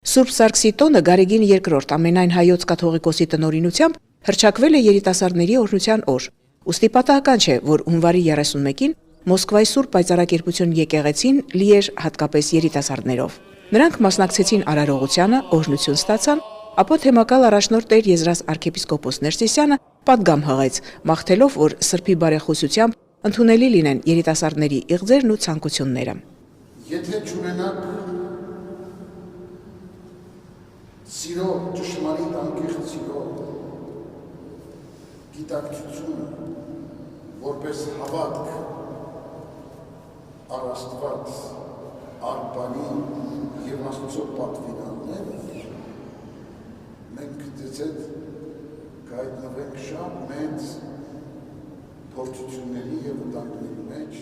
Սուրբ Սարգսի տոնը Գարեգին II ամենայն հայոց կաթողիկոսի տնօրինությամբ հռչակվել է երիտասարդների օրհնության օր։ Ուստի պատահական չէ, որ հունվարի 31-ին Մոսկվայի Սուրբ Պայծառակերպություն եկեղեցին լի էր հատկապես երիտասարդներով։ Նրանք մասնակցեցին արարողությանը, օրհնություն ստացան, ապա թեմակալ առաջնորդ Տեր Եզրաս arczepiskopos Ներսիսյանը պատգամ հղեց, մաղթելով, որ Սրբի բարեխոսությամբ ընդունելի լինեն երիտասարդների իղձերն ու ցանկությունները։ Եթե չունենաք սիրո ճշմարիտ անկեղծ սիրո գիտակցությունը որպես հավատք առ Աստված, առ բանի եւ Աստծո պատվին անելը, մենք ձեզ հետ կհայտնվենք շատ մեծ փորձությունների եւ վտանգների մեջ։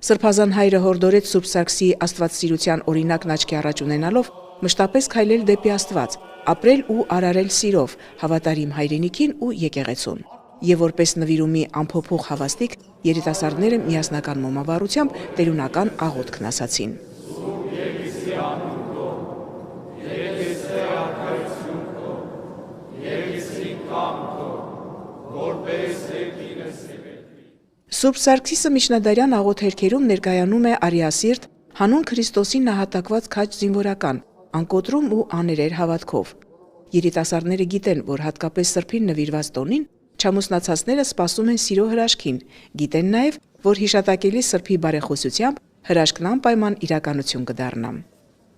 Սրբազան հայրը հորդորեց Սուրբ Սարգսի աստվածասիրության օրինակն աչքի առաջ ունենալով մշտապես քայլել դեպի Աստված, ապրել ու արարել սիրով, հավատարիմ հայրենիքին ու եկեղեցուն։ Եվ որպես նվիրումի ամփոփող հավաստիք երիտասարդները միասնական մոմավառությամբ տերունական աղոթքն ասացին։ Սուրբ Սարգսիսը միջնադարյան աղոթերքերում ներկայանում է արիասիրտ, հանուն Քրիստոսի նահատակված քաջ զինվորական, անկոտրում ու աներեր հավատքով։ Երիտասարդները գիտեն, որ հատկապես Սրբին նվիրված տոնին չամուսնացածները սպասում են սիրո հրաշքին, գիտեն նաև, որ հիշատակելի Սրբի բարեխոսությամբ հրաշքն անպայման իրականություն կդառնա։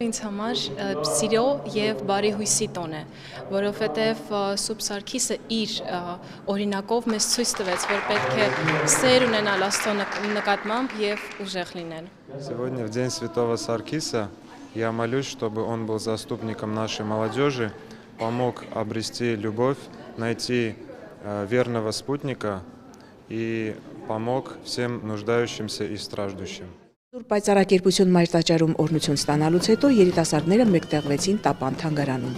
Ինձ համար սիրո եւ բարի հույսի տոն է, որովհետեւ Սուրբ Սարգիսը իր օրինակով մեզ ցույց տվեց, որ պետք է սեր ունենալ Աստծո նկատմամբ եւ ուժեղ լինել։ Сегодня, в День Святого Саркиса, я молюсь, чтобы он был заступником нашей молодежи, помог обрести любовь, найти верного спутника и помог всем нуждающимся и страждущим. Սուրբ Պայծառակերպություն մայր տաճարում օրհնություն ստանալուց հետո երիտասարդները մեկտեղվեցին Տապան թանգարանում։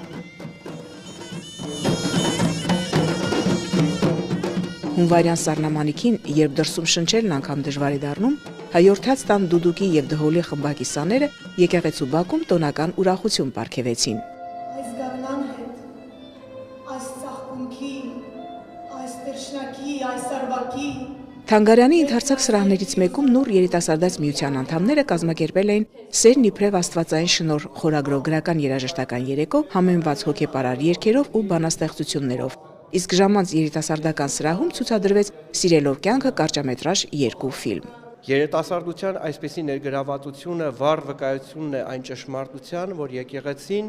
Հունվարյան սառնամանիքին, երբ դրսում շնչելն անգամ դժվար է դառնում, հայորդած տան դուդուկի եւ դհոլի խմբակի սաները եկեղեցու բակում տոնական ուրախություն պարգևեցին։ Այս գարնան հետ, այս ծաղկունքի, այս տերշնակի, այս արվակի Թանգարանի ընդարձակ սրահներից մեկում նոր երիտասարդաց միության անդամները կազմակերպել էին Սերն իբրև Աստվածային շնորհ խորագրով գրական երաժշտական երեկո համեմված հոգեպարար երգերով ու բանաստեղծություններով։ Իսկ ժամանց երիտասարդական սրահում ցուցադրվեց Սիրելով կյանքը կարճամետրաժ 2 ֆիլմ։ Երիտասարդության այսպիսի ներգրավվածությունը վառ վկայությունն է այն ճշմարտության, որ եկեղեցին